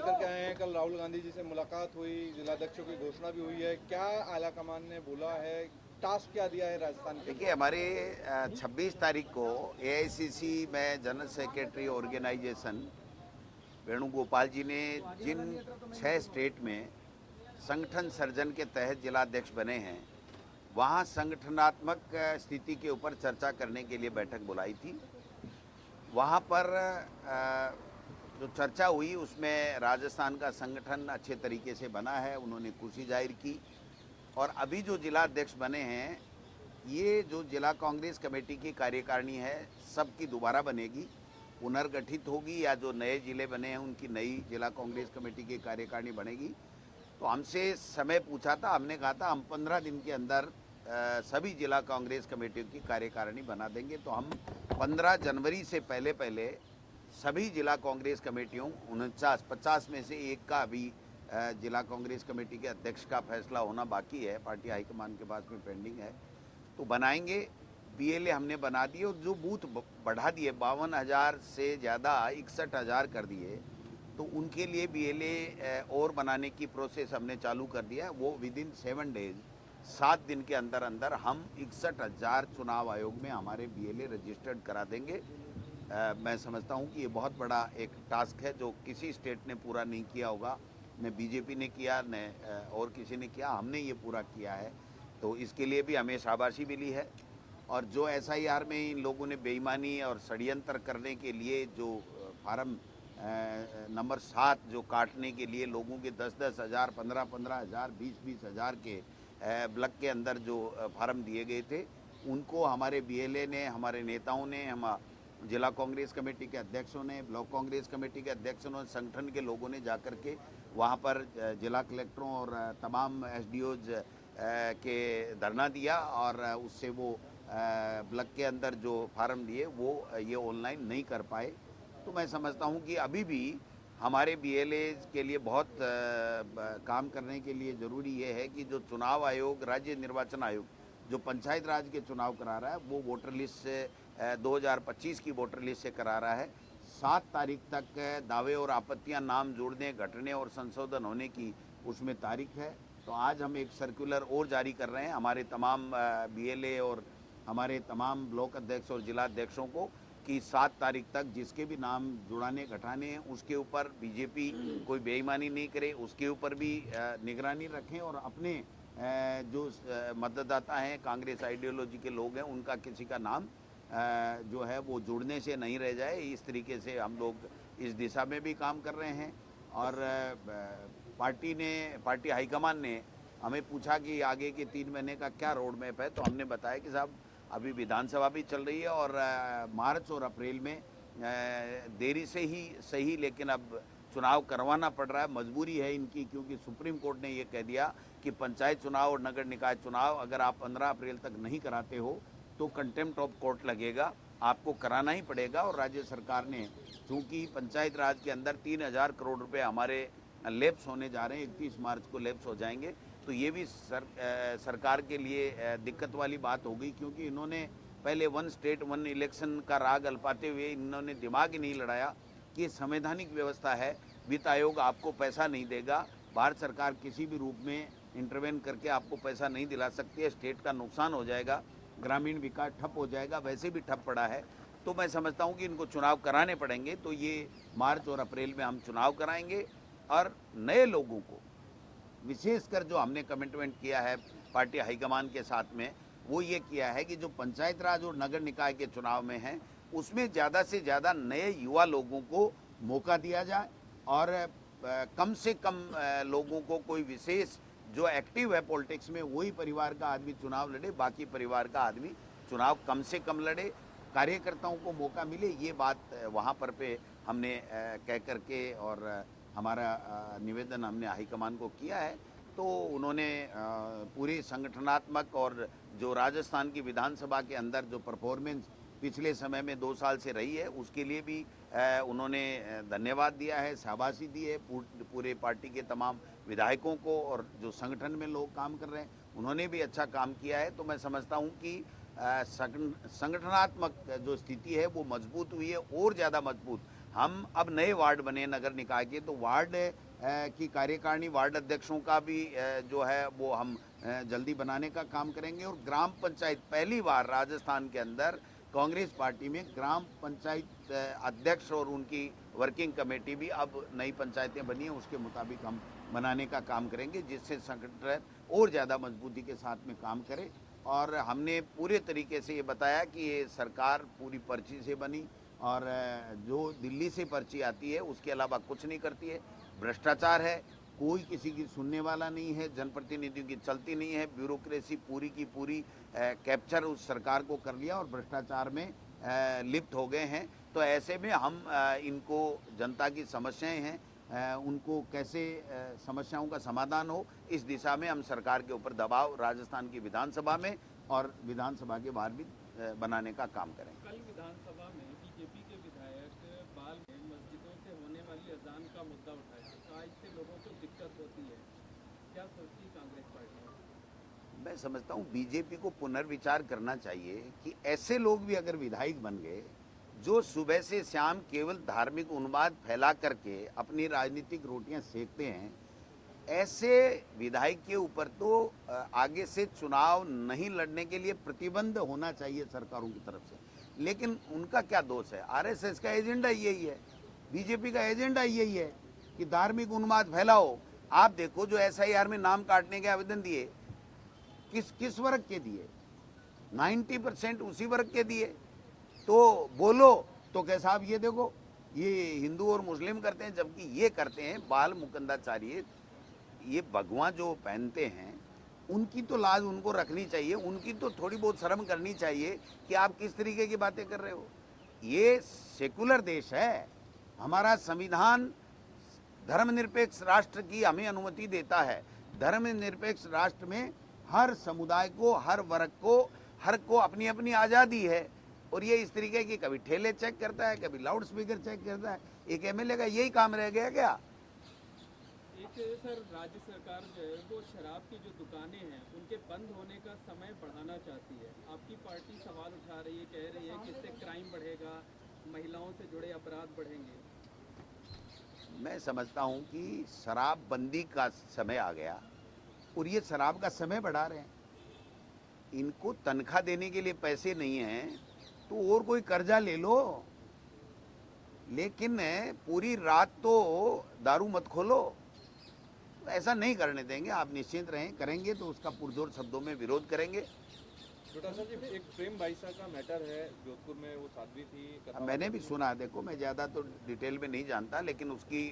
लेकर के आए हैं। कल राहुल गांधी जी से मुलाकात हुई, जिलाध्यक्षों की घोषणा भी हुई है। क्या आला कमान ने बोला है, टास्क क्या दिया है राजस्थान के? देखिए, हमारे 26 तारीख को एआईसीसी में जनरल सेक्रेटरी ऑर्गेनाइजेशन वेणुगोपाल जी ने जिन 6 स्टेट में संगठन सर्जन के तहत जिलाध्यक्ष बने हैं, वहाँ संगठनात्मक स्थिति के ऊपर चर्चा करने के लिए बैठक बुलाई थी। वहाँ पर जो चर्चा हुई उसमें राजस्थान का संगठन अच्छे तरीके से बना है, उन्होंने खुशी जाहिर की। और अभी जो जिला अध्यक्ष बने हैं, ये जो जिला कांग्रेस कमेटी की कार्यकारिणी है, सबकी दोबारा बनेगी, पुनर्गठित होगी, या जो नए जिले बने हैं उनकी नई जिला कांग्रेस कमेटी की कार्यकारिणी बनेगी। तो हमसे समय पूछा था, हमने कहा था हम 15 दिन के अंदर सभी जिला कांग्रेस कमेटियों की कार्यकारिणी बना देंगे। तो हम 15 जनवरी से पहले सभी जिला कांग्रेस कमेटियों 49-50 में से एक का अभी जिला कांग्रेस कमेटी के अध्यक्ष का फैसला होना बाकी है, पार्टी हाईकमान के पास में पेंडिंग है, तो बनाएंगे। बीएलए हमने बना दिए और जो बूथ बढ़ा दिए 52,000 से ज़्यादा 61,000 कर दिए, तो उनके लिए बीएलए और बनाने की प्रोसेस हमने चालू कर दिया है। वो विदिन 7 डेज 7 दिन के अंदर अंदर हम 61,000 चुनाव आयोग में हमारे बीएलए रजिस्टर्ड करा देंगे। मैं समझता हूँ कि ये बहुत बड़ा एक टास्क है जो किसी स्टेट ने पूरा नहीं किया होगा, न बीजेपी ने किया न और किसी ने किया, हमने ये पूरा किया है। तो इसके लिए भी हमें शाबाशी मिली है। और जो एसआईआर में इन लोगों ने बेईमानी और षड्यंत्र करने के लिए जो फार्म नंबर 7 जो काटने के लिए लोगों के 10-10 हज़ार, 15-15 हज़ार, 20-20 हज़ार के ब्लॉक के अंदर जो फार्म दिए गए थे, उनको हमारे बीएलए ने, हमारे नेताओं ने, हम जिला कांग्रेस कमेटी के अध्यक्षों ने, ब्लॉक कांग्रेस कमेटी के अध्यक्षों ने, संगठन के लोगों ने जाकर के वहाँ पर जिला कलेक्टरों और तमाम एसडीओज के धरना दिया, और उससे वो ब्लॉक के अंदर जो फार्म दिए वो ये ऑनलाइन नहीं कर पाए। तो मैं समझता हूँ कि अभी भी हमारे बीएलए के लिए बहुत काम करने के लिए ज़रूरी ये है कि जो चुनाव आयोग, राज्य निर्वाचन आयोग जो पंचायत राज के चुनाव करा रहा है, वो वोटर लिस्ट से 2025 की वोटर लिस्ट से करा रहा है। 7 तारीख तक दावे और आपत्तियां नाम जोड़ने, घटने और संशोधन होने की उसमें तारीख है। तो आज हम एक सर्कुलर और जारी कर रहे हैं हमारे तमाम बीएलए और हमारे तमाम ब्लॉक अध्यक्ष और जिला अध्यक्षों को कि 7 तारीख तक जिसके भी नाम जुड़ाने घटाने हैं उसके ऊपर बीजेपी कोई बेईमानी नहीं करे, उसके ऊपर भी निगरानी रखें, और अपने जो मतदाता हैं, कांग्रेस आइडियोलॉजी के लोग हैं, उनका किसी का नाम जो है वो जुड़ने से नहीं रह जाए। इस तरीके से हम लोग इस दिशा में भी काम कर रहे हैं। और पार्टी हाईकमान ने हमें पूछा कि आगे के 3 महीने का क्या रोड मैप है, तो हमने बताया कि साहब अभी विधानसभा भी चल रही है और मार्च और अप्रैल में देरी से ही सही, लेकिन अब चुनाव करवाना पड़ रहा है, मजबूरी है इनकी, क्योंकि सुप्रीम कोर्ट ने ये कह दिया कि पंचायत चुनाव और नगर निकाय चुनाव अगर आप 15 अप्रैल तक नहीं कराते हो तो कंटेम्प्ट ऑफ कोर्ट लगेगा, आपको कराना ही पड़ेगा। और राज्य सरकार ने, चूँकि पंचायत राज के अंदर 3,000 करोड़ रुपए हमारे लैप्स होने जा रहे हैं, 31 मार्च को लैप्स हो जाएंगे, तो ये भी सरकार के लिए दिक्कत वाली बात हो गई, क्योंकि इन्होंने पहले 1 स्टेट 1 इलेक्शन का राग अल्पाते हुए इन्होंने दिमाग ही नहीं लड़ाया कि संवैधानिक व्यवस्था है, वित्त आयोग आपको पैसा नहीं देगा, भारत सरकार किसी भी रूप में इंटरवेन करके आपको पैसा नहीं दिला सकती है, स्टेट का नुकसान हो जाएगा, ग्रामीण विकास ठप हो जाएगा, वैसे भी ठप पड़ा है। तो मैं समझता हूँ कि इनको चुनाव कराने पड़ेंगे। तो ये मार्च और अप्रैल में हम चुनाव कराएंगे, और नए लोगों को विशेषकर जो हमने कमिटमेंट किया है पार्टी हाईकमान के साथ में, वो ये किया है कि जो पंचायत राज और नगर निकाय के चुनाव में हैं उसमें ज़्यादा से ज़्यादा नए युवा लोगों को मौका दिया जाए, और कम से कम लोगों को, कोई विशेष जो एक्टिव है पॉलिटिक्स में वही परिवार का आदमी चुनाव लड़े, बाकी परिवार का आदमी चुनाव कम से कम लड़े, कार्यकर्ताओं को मौका मिले। ये बात वहाँ पर पे हमने कह करके और हमारा निवेदन हमने हाईकमान को किया है। तो उन्होंने पूरी संगठनात्मक और जो राजस्थान की विधानसभा के अंदर जो परफॉर्मेंस पिछले समय में 2 साल से रही है, उसके लिए भी उन्होंने धन्यवाद दिया है, शाबाशी दी है पूरे पार्टी के तमाम विधायकों को, और जो संगठन में लोग काम कर रहे हैं उन्होंने भी अच्छा काम किया है। तो मैं समझता हूँ कि संगठनात्मक जो स्थिति है वो मजबूत हुई है, और ज़्यादा मजबूत हम अब नए वार्ड बने नगर निकाय के, तो वार्ड की कार्यकारिणी वार्ड अध्यक्षों का भी जो है वो हम जल्दी बनाने का काम करेंगे। और ग्राम पंचायत, पहली बार राजस्थान के अंदर कांग्रेस पार्टी में ग्राम पंचायत अध्यक्ष और उनकी वर्किंग कमेटी भी अब नई पंचायतें बनी हैं, उसके मुताबिक हम बनाने का काम करेंगे, जिससे संगठन और ज़्यादा मजबूती के साथ में काम करे। और हमने पूरे तरीके से ये बताया कि ये सरकार पूरी पर्ची से बनी और जो दिल्ली से पर्ची आती है उसके अलावा कुछ नहीं करती है। भ्रष्टाचार है, कोई किसी की सुनने वाला नहीं है, जनप्रतिनिधियों की चलती नहीं है, ब्यूरोक्रेसी पूरी की पूरी कैप्चर उस सरकार को कर लिया और भ्रष्टाचार में लिप्त हो गए हैं। तो ऐसे में हम इनको, जनता की समस्याएं हैं उनको कैसे समस्याओं का समाधान हो, इस दिशा में हम सरकार के ऊपर दबाव राजस्थान की विधानसभा में और विधानसभा के बाहर भी बनाने का काम करेंगे। कल विधानसभा में बीजेपी के विधायक बाल ने मस्जिदों से होने वाली अजान का मुद्दा उठाया, कहा इससे लोगों को दिक्कत होती है। क्या सोचती कांग्रेस पार्टी? मैं समझता हूँ बीजेपी को पुनर्विचार करना चाहिए कि ऐसे लोग भी अगर विधायक बन गए जो सुबह से शाम केवल धार्मिक उन्माद फैला करके अपनी राजनीतिक रोटियां सेकते हैं, ऐसे विधायक के ऊपर तो आगे से चुनाव नहीं लड़ने के लिए प्रतिबंध होना चाहिए सरकारों की तरफ से। लेकिन उनका क्या दोष है? आरएसएस का एजेंडा यही है, बीजेपी का एजेंडा यही है कि धार्मिक उन्माद फैलाओ। आप देखो जो एसआईआर में नाम काटने के आवेदन दिए, किस वर्ग के दिए? 90% उसी वर्ग के दिए। तो बोलो तो क्या साहब ये देखो ये हिंदू और मुस्लिम करते हैं, जबकि ये करते हैं बाल मुकंदाचारी, ये भगवा जो पहनते हैं उनकी तो लाज उनको रखनी चाहिए, उनकी तो थोड़ी बहुत शर्म करनी चाहिए कि आप किस तरीके की बातें कर रहे हो। ये सेकुलर देश है, हमारा संविधान धर्मनिरपेक्ष राष्ट्र की हमें अनुमति देता है। धर्मनिरपेक्ष राष्ट्र में हर समुदाय को, हर वर्ग को, हर को अपनी अपनी आज़ादी है। और ये इस तरीके की कभी ठेले चेक करता है, कभी लाउड स्पीकर चेक करता है। एक एमएलए का यही काम रह गया क्या? एक सर, राज्य सरकार जो है वो शराब की जो दुकानें हैं उनके बंद होने का समय बढ़ाना चाहती है। आपकी पार्टी सवाल उठा रही है, कह रही है कि इससे क्राइम बढ़ेगा, महिलाओं से जुड़े अपराध बढ़ेंगे। मैं समझता हूँ कि शराबबंदी का समय आ गया और ये शराब का समय बढ़ा रहे हैं। इनको तनख्वाह देने के लिए पैसे नहीं हैं तो और कोई कर्जा ले लो, लेकिन पूरी रात तो दारू मत खोलो। तो ऐसा नहीं करने देंगे, आप निश्चिंत रहें। करेंगे तो उसका पुरजोर शब्दों में विरोध करेंगे। छोटा सा जी, एक प्रेम भाईसा का मैटर है जोधपुर में, वो साध्वी थी, मैंने भी सुना। देखो मैं ज़्यादा तो डिटेल में नहीं जानता, लेकिन उसकी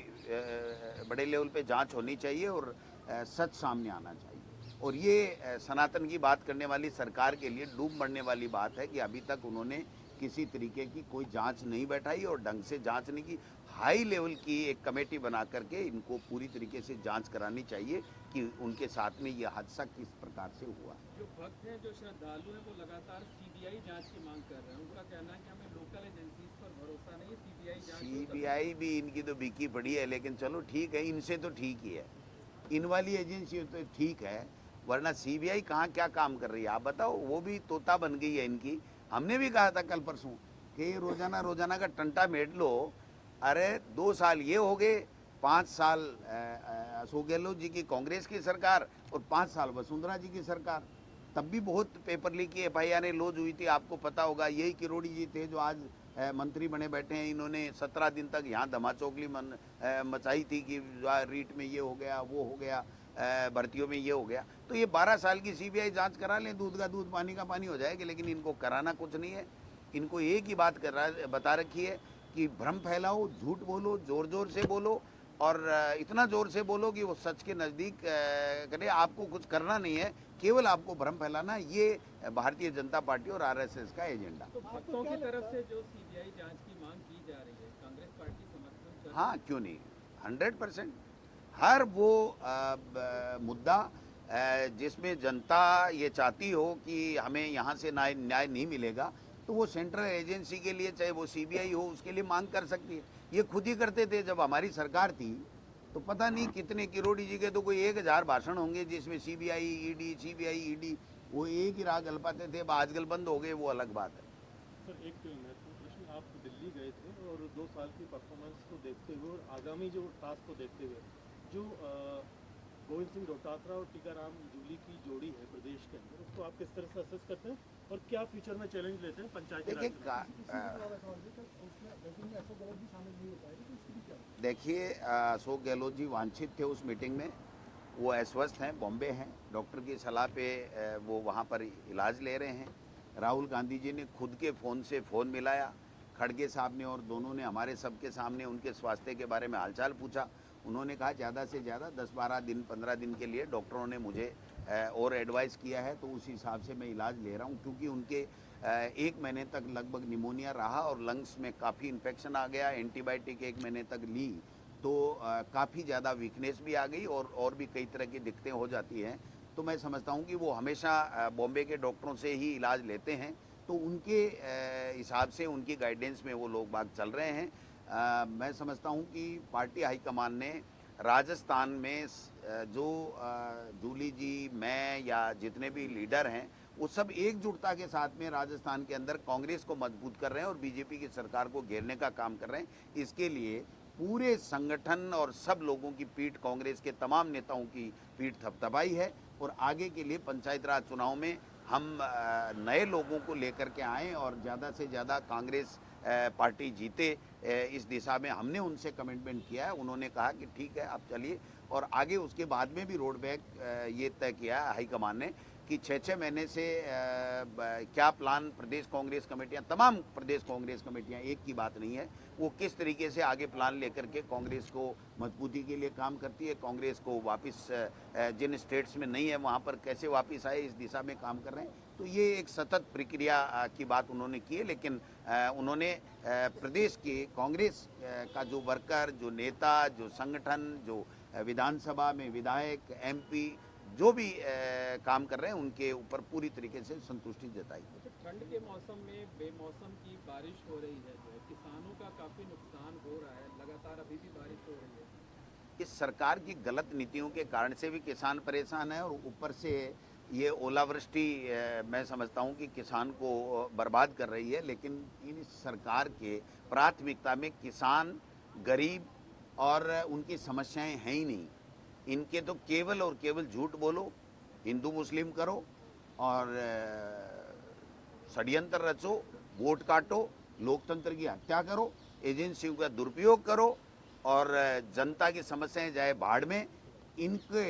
बड़े लेवल पे जांच होनी चाहिए और सच सामने आना चाहिए। और ये सनातन की बात करने वाली सरकार के लिए डूब मरने वाली बात है कि अभी तक उन्होंने किसी तरीके की कोई जांच नहीं बैठाई और ढंग से जांच नहीं की। हाई लेवल की एक कमेटी बना करके इनको पूरी तरीके से जांच करानी चाहिए कि उनके साथ में ये हादसा किस प्रकार से हुआ। जो भक्त हैं, जो श्रद्धालु हैं, वो लगातार सीबीआई जांच की मांग कर रहे हैं। उनका कहना है कि हमें लोकल एजेंसीज पर भरोसा नहीं है, सीबीआई भी इनकी तो बिकी पड़ी है, लेकिन चलो ठीक है, इनसे तो ठीक ही है। इन वाली एजेंसी तो ठीक है, वरना सीबीआई कहाँ क्या काम कर रही है आप बताओ? वो भी तोता बन गई है इनकी। हमने भी कहा था कल परसों कि रोजाना का टंटा मेट लो। अरे 2 साल ये हो गए, 5 साल अशोक गहलोत जी की कांग्रेस की सरकार और 5 साल वसुंधरा जी की सरकार। तब भी बहुत पेपर लीक की एफआईआर लॉन्च हुई थी, आपको पता होगा। यही किरोड़ी जी थे जो आज मंत्री बने बैठे हैं। इन्होंने 17 दिन तक यहाँ धमाचौकली मचाई थी कि रीट में ये हो गया, वो हो गया, भर्तियों में ये हो गया। तो ये 12 साल की सीबीआई जांच करा लें, दूध का दूध पानी का पानी हो जाएगी। लेकिन इनको कराना कुछ नहीं है। इनको एक ही बात बता रखी है कि भ्रम फैलाओ, झूठ बोलो, जोर जोर से बोलो और इतना जोर से बोलो कि वो सच के नज़दीक करे। आपको कुछ करना नहीं है, केवल आपको भ्रम फैलाना। ये भारतीय जनता पार्टी और आरएसएस का एजेंडा। तो भक्तों की तरफ से जो सीबीआई जांच की मांग की जा रही है, कांग्रेस पार्टी समर्थन कर? हाँ, क्यों नहीं, 100%। हर वो मुद्दा जिसमें जनता ये चाहती हो कि हमें यहाँ से न्याय नहीं मिलेगा, तो वो सेंट्रल एजेंसी के लिए, चाहे वो सीबीआई हो, उसके लिए मांग कर सकती है। ये खुद ही करते थे जब हमारी सरकार थी। तो पता नहीं कितने किरोड़ी जी के तो कोई 1000 भाषण होंगे जिसमें सीबीआई ईडी वो एक ही राग गल पाते थे। आजकल बंद हो गए, वो अलग बात है। सर, एक महत्वपूर्ण प्रश्न, आप दिल्ली गए थे और 2 साल की परफॉर्मेंस को देखते हुए और आगामी जो टास्क को देखते हुए जो गोविंद सिंह डोटासरा और टीकाराम जूली की जोड़ी है प्रदेश के अंदर, उसको आप किस तरह से असेस करते हैं और क्या फ्यूचर में चैलेंज लेते हैं पंचायती राज में? देखिए अशोक गहलोत जी वांछित थे उस मीटिंग में, वो अस्वस्थ हैं, बॉम्बे हैं, डॉक्टर की सलाह पे वो वहाँ पर इलाज ले रहे हैं। राहुल गांधी जी ने खुद के फ़ोन से फ़ोन मिलाया खड़गे साहब ने, और दोनों ने हमारे सबके सामने उनके स्वास्थ्य के बारे में हालचाल पूछा। उन्होंने कहा ज़्यादा से ज़्यादा 10-12 दिन 15 दिन के लिए डॉक्टरों ने मुझे और एडवाइस किया है, तो उस हिसाब से मैं इलाज ले रहा हूँ, क्योंकि उनके 1 महीने तक लगभग निमोनिया रहा और लंग्स में काफ़ी इन्फेक्शन आ गया। एंटीबायोटिक 1 महीने तक ली तो काफ़ी ज़्यादा वीकनेस भी आ गई और भी कई तरह की दिक्कतें हो जाती हैं। तो मैं समझता हूँ कि वो हमेशा बॉम्बे के डॉक्टरों से ही इलाज लेते हैं, तो उनके हिसाब से उनकी गाइडेंस में वो लोग बाग चल रहे हैं। मैं समझता हूँ कि पार्टी हाईकमान ने राजस्थान में जो जूली जी, मैं या जितने भी लीडर हैं, वो सब एकजुटता के साथ में राजस्थान के अंदर कांग्रेस को मजबूत कर रहे हैं और बीजेपी की सरकार को घेरने का काम कर रहे हैं। इसके लिए पूरे संगठन और सब लोगों की पीठ, कांग्रेस के तमाम नेताओं की पीठ थपथपाई है और आगे के लिए पंचायत राज चुनाव में हम नए लोगों को लेकर के आएँ और ज़्यादा से ज़्यादा कांग्रेस पार्टी जीते, इस दिशा में हमने उनसे कमिटमेंट किया है। उन्होंने कहा कि ठीक है आप चलिए, और आगे उसके बाद में भी रोड मैप ये तय किया है हाईकमान ने कि 6-6 महीने से क्या प्लान प्रदेश कांग्रेस कमेटियां, तमाम प्रदेश कांग्रेस कमेटियां, एक की बात नहीं है, वो किस तरीके से आगे प्लान लेकर के कांग्रेस को मजबूती के लिए काम करती है, कांग्रेस को वापस जिन स्टेट्स में नहीं है वहां पर कैसे वापस आए, इस दिशा में काम कर रहे हैं। तो ये एक सतत प्रक्रिया की बात उन्होंने की है, लेकिन उन्होंने प्रदेश के कांग्रेस का जो वर्कर, जो नेता, जो संगठन, जो विधानसभा में विधायक, एमपी जो भी काम कर रहे हैं उनके ऊपर पूरी तरीके से संतुष्टि जताई। ठंड के मौसम में बेमौसम की बारिश हो रही है, जो है किसानों का काफ़ी नुकसान हो रहा है, लगातार अभी भी बारिश हो रही है। इस सरकार की गलत नीतियों के कारण से भी किसान परेशान है और ऊपर से ये ओलावृष्टि मैं समझता हूँ कि किसान को बर्बाद कर रही है। लेकिन इन सरकार के प्राथमिकता में किसान, गरीब और उनकी समस्याएं हैं ही नहीं। इनके तो केवल और केवल झूठ बोलो, हिंदू मुस्लिम करो और षड्यंत्र रचो, वोट काटो, लोकतंत्र की हत्या करो, एजेंसियों का दुरुपयोग करो और जनता की समस्याएं जाए भाड़ में। इनके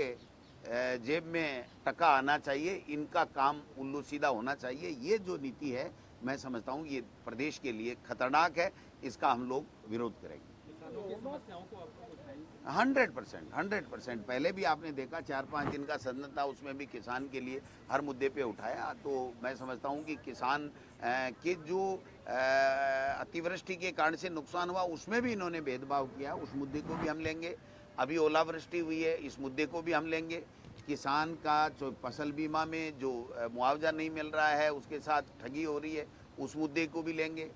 जेब में टका आना चाहिए, इनका काम उल्लू सीधा होना चाहिए। ये जो नीति है मैं समझता हूँ ये प्रदेश के लिए खतरनाक है, इसका हम लोग विरोध करेंगे। किसानों की समस्याओं को आपको उठाएंगे 100%। पहले भी आपने देखा 4-5 दिन का सदन था, उसमें भी किसान के लिए हर मुद्दे पे उठाया। तो मैं समझता हूँ कि किसान के जो अतिवृष्टि के कारण से नुकसान हुआ उसमें भी इन्होंने भेदभाव किया, उस मुद्दे को भी हम लेंगे। अभी ओलावृष्टि हुई है, इस मुद्दे को भी हम लेंगे। किसान का जो फसल बीमा में जो मुआवजा नहीं मिल रहा है, उसके साथ ठगी हो रही है, उस मुद्दे को भी लेंगे।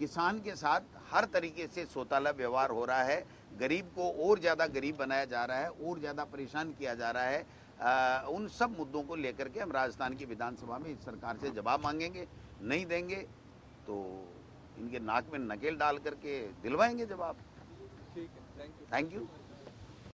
किसान के साथ हर तरीके से सौताला व्यवहार हो रहा है, गरीब को और ज़्यादा गरीब बनाया जा रहा है, और ज़्यादा परेशान किया जा रहा है। उन सब मुद्दों को लेकर के हम राजस्थान की विधानसभा में इस सरकार से जवाब मांगेंगे। नहीं देंगे तो इनके नाक में नकेल डाल करके दिलवाएंगे जवाब। ठीक है, थैंक यू। Thank you.